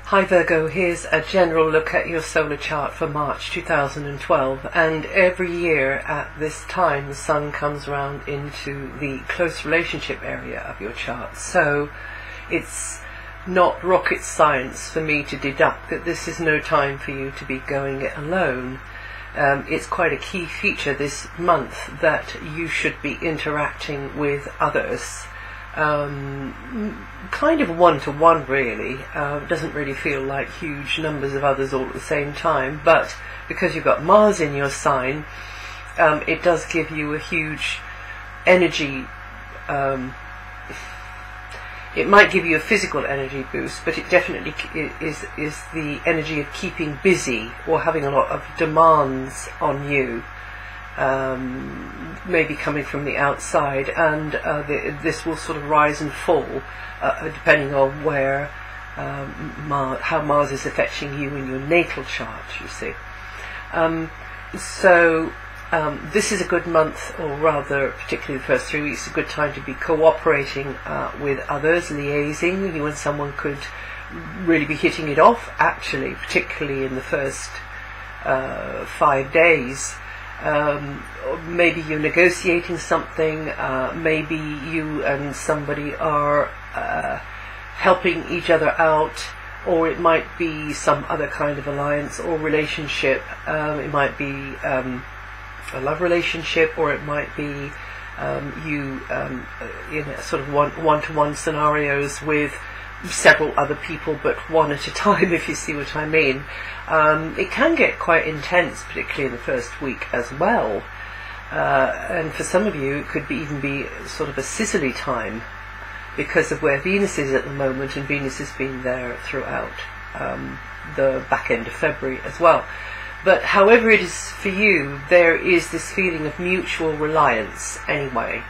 Hi Virgo, here's a general look at your solar chart for March 2012, and every year at this time the Sun comes around into the close relationship area of your chart, so it's not rocket science for me to deduct that this is no time for you to be going it alone. It's quite a key feature this month that you should be interacting with others. Kind of one-to-one really. It doesn't really feel like huge numbers of others all at the same time, but because you've got Mars in your sign, it does give you a huge energy. It might give you a physical energy boost, but it definitely is the energy of keeping busy or having a lot of demands on you. Maybe coming from the outside, and this will sort of rise and fall depending on where how Mars is affecting you in your natal chart, you see. This is a good month, or rather particularly the first 3 weeks, a good time to be cooperating with others, liaising. You and someone could really be hitting it off, actually, particularly in the first 5 days. Maybe you're negotiating something, maybe you and somebody are helping each other out, or it might be some other kind of alliance or relationship. It might be a love relationship, or it might be you in a sort of one-to-one scenarios with several other people, but one at a time, if you see what I mean. It can get quite intense, particularly in the first week as well. And for some of you, it could even be sort of a sizzly time because of where Venus is at the moment, and Venus has been there throughout the back end of February as well. But however it is for you, there is this feeling of mutual reliance anyway.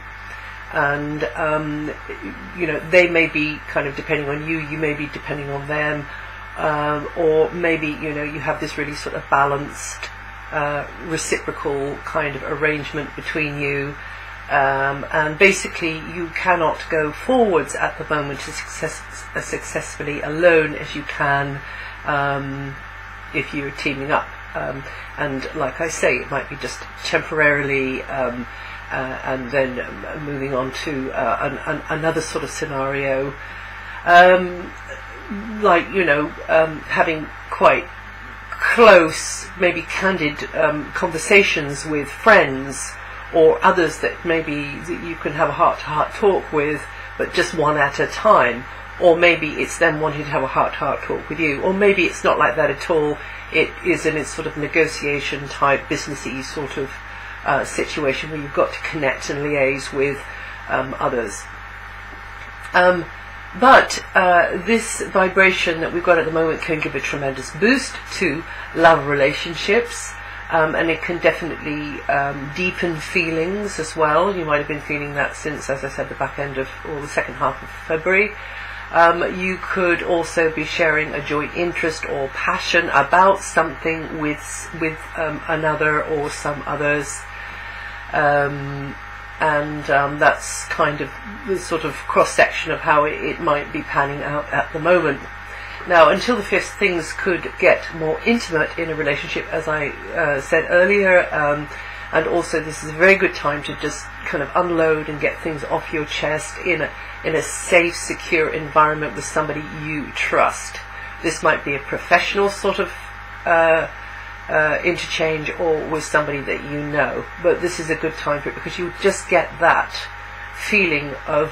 And you know, they may be kind of depending on you, you may be depending on them, or maybe, you know, you have this really sort of balanced reciprocal kind of arrangement between you, and basically you cannot go forwards at the moment as successfully alone as you can if you're teaming up. And like I say, it might be just temporarily, and then moving on to another sort of scenario, like, you know, having quite close, maybe candid conversations with friends or others that maybe that you can have a heart-to-heart talk with, but just one at a time. Or maybe it's them wanting to have a heart-to-heart talk with you, or maybe it's not like that at all. It is in a sort of negotiation type, businessy sort of situation where you've got to connect and liaise with others. But this vibration that we've got at the moment can give a tremendous boost to love relationships, and it can definitely deepen feelings as well. You might have been feeling that since, as I said, the back end of, or the second half of February. You could also be sharing a joint interest or passion about something with another or some others. That's kind of the sort of cross-section of how it might be panning out at the moment. Now, until the 5th, things could get more intimate in a relationship, as I said earlier, and also this is a very good time to just kind of unload and get things off your chest in a safe, secure environment with somebody you trust. This might be a professional sort of interchange, or with somebody that you know, but this is a good time for it because you just get that feeling of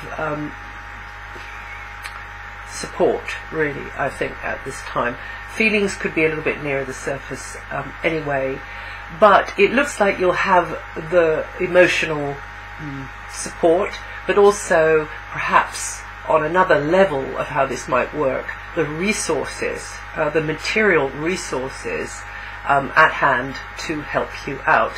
support, really, I think, at this time. Feelings could be a little bit nearer the surface anyway, but it looks like you'll have the emotional support, but also perhaps on another level of how this might work, the resources, the material resources at hand to help you out.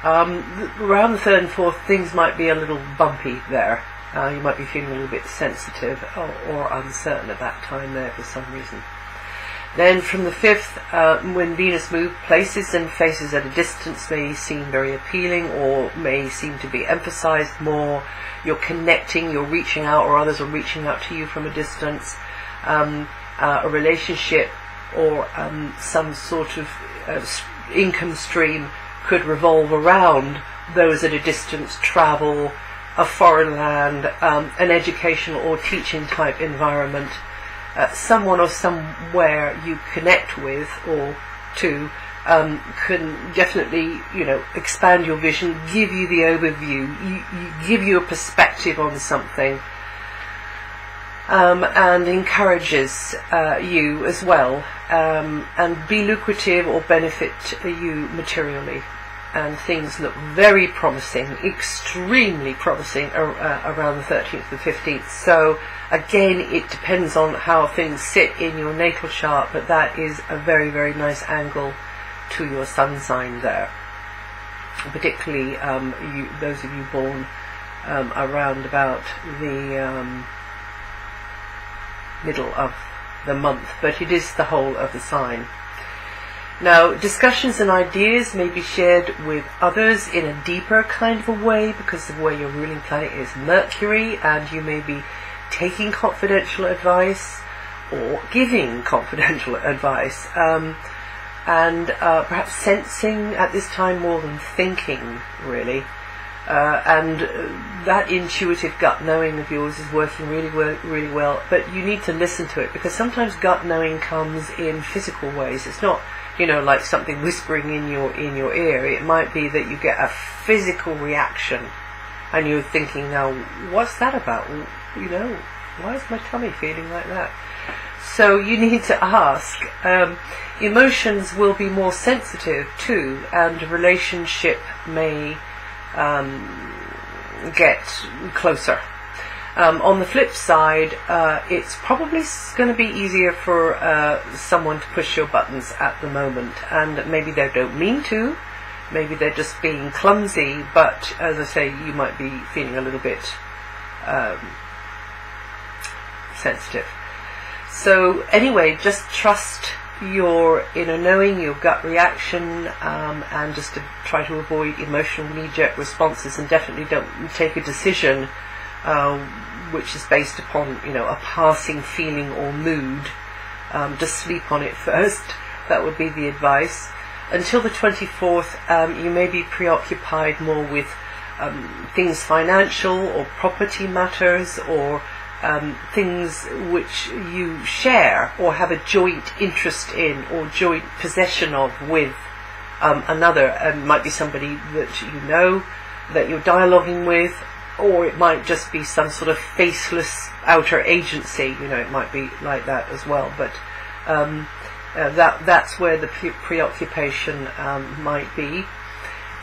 Around the 3rd and 4th, things might be a little bumpy there. You might be feeling a little bit sensitive or uncertain at that time there for some reason. Then from the 5th, when Venus moves, places and faces at a distance may seem very appealing, or may seem to be emphasized more. You're connecting, you're reaching out, or others are reaching out to you from a distance. a relationship or some sort of income stream could revolve around those at a distance, travel, a foreign land, an educational or teaching type environment, someone or somewhere you connect with or to can definitely, expand your vision, give you the overview, give you a perspective on something, and encourages you as well, and be lucrative or benefit you materially. And things look very promising, extremely promising around the 13th and 15th. So again, it depends on how things sit in your natal chart, but that is a very, very nice angle to your sun sign there. Particularly those of you born around about the middle of the month, but it is the whole of the sign. Now, discussions and ideas may be shared with others in a deeper kind of a way, because of where your ruling planet is Mercury, and you may be taking confidential advice or giving confidential advice, and perhaps sensing at this time more than thinking, really. And that intuitive gut knowing of yours is working really well, but you need to listen to it, because sometimes gut knowing comes in physical ways. It's not, like something whispering in your ear. It might be that you get a physical reaction, and you're thinking, now, what's that about? Why is my tummy feeling like that? So you need to ask. Emotions will be more sensitive too, and a relationship may get closer. On the flip side, it's probably going to be easier for someone to push your buttons at the moment, and maybe they don't mean to, maybe they're just being clumsy, but as I say, you might be feeling a little bit sensitive. So anyway, just trust your inner knowing, your gut reaction, and just to try to avoid emotional knee-jerk responses, and definitely don't take a decision which is based upon a passing feeling or mood. Just sleep on it first. That would be the advice. Until the 24th, you may be preoccupied more with things financial or property matters, or things which you share or have a joint interest in or joint possession of with another. It might be somebody that you know, that you're dialoguing with, or it might just be some sort of faceless outer agency. It might be like that as well. But that's where the preoccupation might be.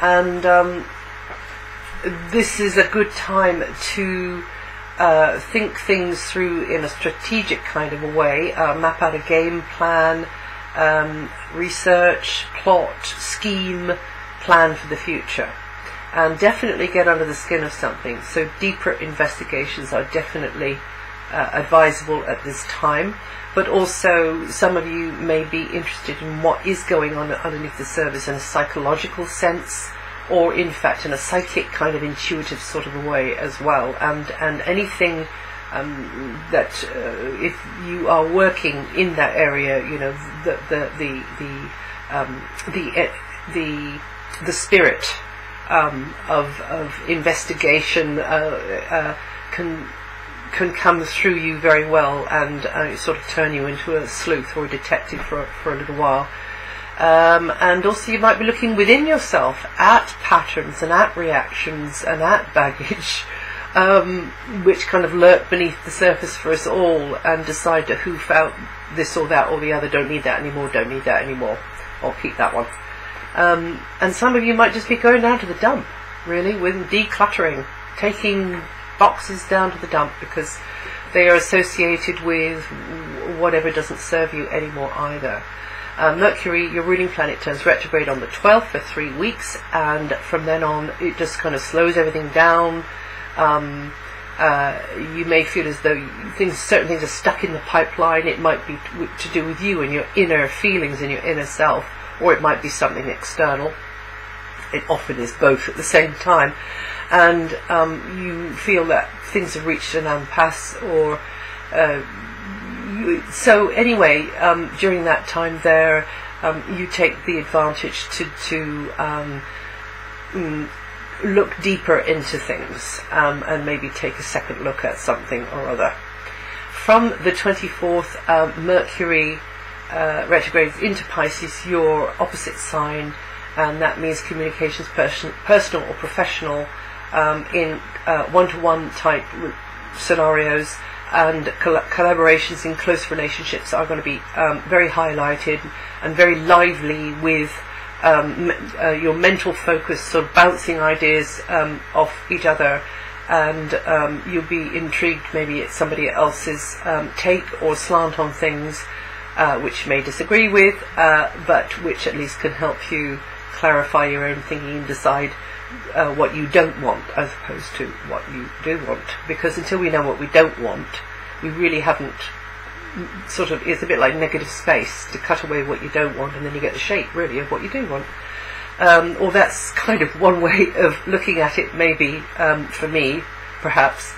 And this is a good time to think things through in a strategic kind of a way, map out a game plan, research, plot, scheme, plan for the future, and definitely get under the skin of something. So deeper investigations are definitely advisable at this time, but also some of you may be interested in what is going on underneath the surface in a psychological sense, or in fact in a psychic kind of intuitive sort of a way as well, and anything that if you are working in that area, the spirit of investigation can come through you very well, and sort of turn you into a sleuth or a detective for a little while. And also you might be looking within yourself at patterns and at reactions and at baggage, which kind of lurk beneath the surface for us all, and decide to hoof out this or that or the other. Don't need that anymore, don't need that anymore, or keep that one. And some of you might just be going down to the dump, really, with decluttering, taking boxes down to the dump, because they are associated with whatever doesn't serve you anymore either. Mercury, your ruling planet, turns retrograde on the 12th for 3 weeks, and from then on it just kind of slows everything down. You may feel as though certain things are stuck in the pipeline. It might be to do with you and your inner feelings and your inner self, or it might be something external. It often is both at the same time, and you feel that things have reached an impasse, or So anyway, during that time there, you take the advantage to look deeper into things, and maybe take a second look at something or other. From the 24th, Mercury retrogrades into Pisces, your opposite sign, and that means communications, personal or professional, in one-to-one type scenarios, and collaborations in close relationships are going to be very highlighted and very lively, with your mental focus sort of bouncing ideas off each other, and you'll be intrigued maybe at somebody else's take or slant on things, which you may disagree with, but which at least can help you clarify your own thinking and decide what you don't want as opposed to what you do want. Because until we know what we don't want, we really haven't sort of, it's a bit like negative space to cut away what you don't want, and then you get the shape really of what you do want. Or that's kind of one way of looking at it, maybe, for me, perhaps.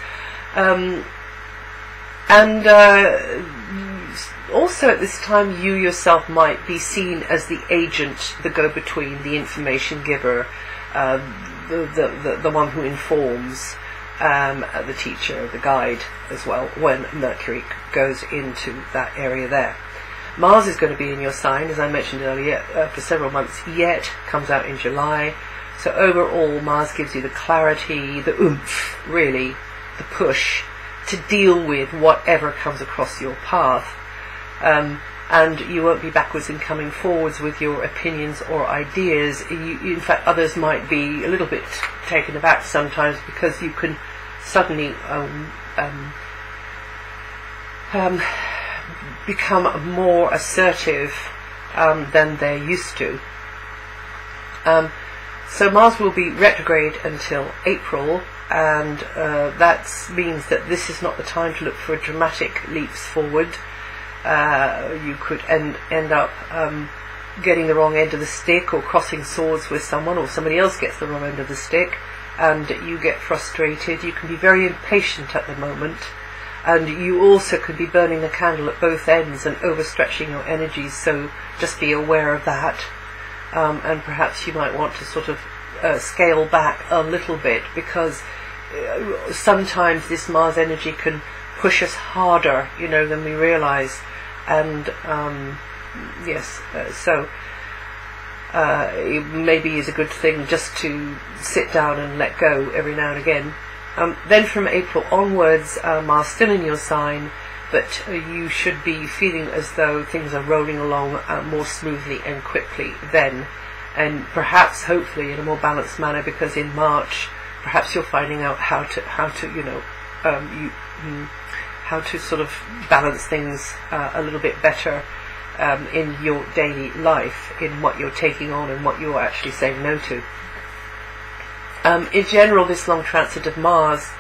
Also at this time, you yourself might be seen as the agent, the go-between, the information giver, the one who informs, the teacher, the guide as well, when Mercury goes into that area there. Mars is going to be in your sign, as I mentioned earlier, for several months yet, comes out in July. So overall, Mars gives you the clarity, the oomph, really, the push to deal with whatever comes across your path. And you won't be backwards in coming forwards with your opinions or ideas. In fact, others might be a little bit taken aback sometimes, because you can suddenly become more assertive than they're used to. So Mars will be retrograde until April, and that means that this is not the time to look for dramatic leaps forward. You could end up getting the wrong end of the stick, or crossing swords with someone, or somebody else gets the wrong end of the stick, and you get frustrated. You can be very impatient at the moment, and you also could be burning the candle at both ends and overstretching your energies, so just be aware of that. And perhaps you might want to sort of scale back a little bit, because sometimes this Mars energy can push us harder, than we realize. And yes, so it maybe is a good thing just to sit down and let go every now and again. Then from April onwards, Mars still in your sign, but you should be feeling as though things are rolling along more smoothly and quickly then, and perhaps, hopefully, in a more balanced manner, because in March, perhaps you're finding out how to sort of balance things a little bit better in your daily life, in what you're taking on and what you're actually saying no to. In general, this long transit of Mars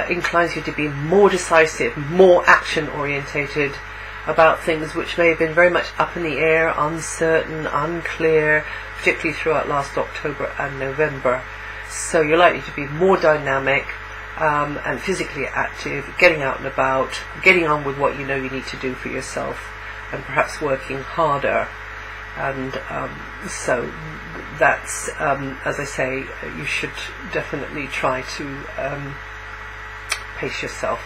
inclines you to be more decisive, more action-orientated about things which may have been very much up in the air, uncertain, unclear, particularly throughout last October and November. So you're likely to be more dynamic and physically active, getting out and about, getting on with what you know you need to do for yourself, and perhaps working harder. And so that's, as I say, you should definitely try to pace yourself.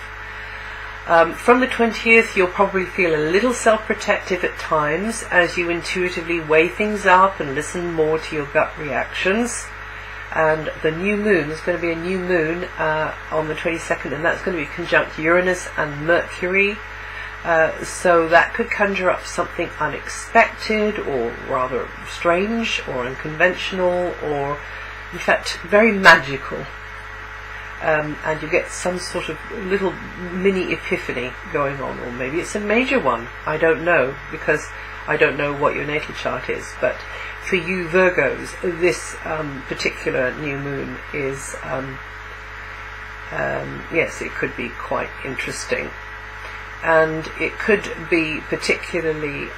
From the 20th, you'll probably feel a little self-protective at times as you intuitively weigh things up and listen more to your gut reactions. And the new moon, there's going to be a new moon on the 22nd, and that's going to be conjunct Uranus and Mercury. So that could conjure up something unexpected, or rather strange, or unconventional, or in fact very magical. And you get some sort of little mini epiphany going on, or maybe it's a major one. I don't know, because I don't know what your natal chart is. But for you Virgos, this particular new moon is, yes, it could be quite interesting. And it could be particularly,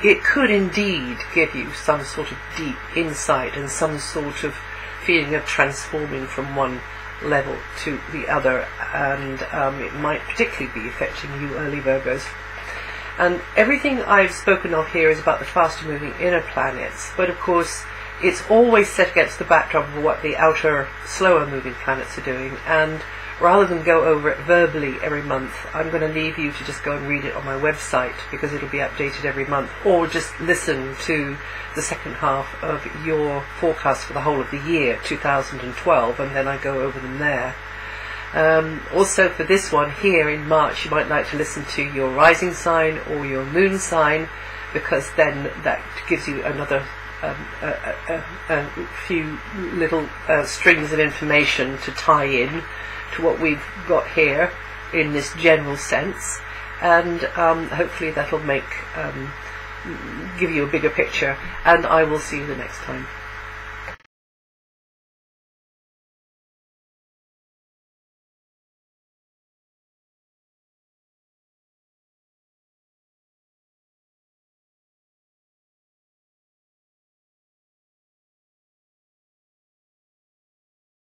it could indeed give you some sort of deep insight and some sort of feeling of transforming from one level to the other, and it might particularly be affecting you early Virgos. And everything I've spoken of here is about the faster moving inner planets, but of course it's always set against the backdrop of what the outer slower moving planets are doing, and rather than go over it verbally every month, I'm going to leave you to just go and read it on my website, because it'll be updated every month, or just listen to the second half of your forecast for the whole of the year 2012, and then I go over them there. Also for this one here in March, you might like to listen to your rising sign or your moon sign, because then that gives you another a few little strings of information to tie in to what we've got here in this general sense, and hopefully that'll give you a bigger picture, and I will see you the next time.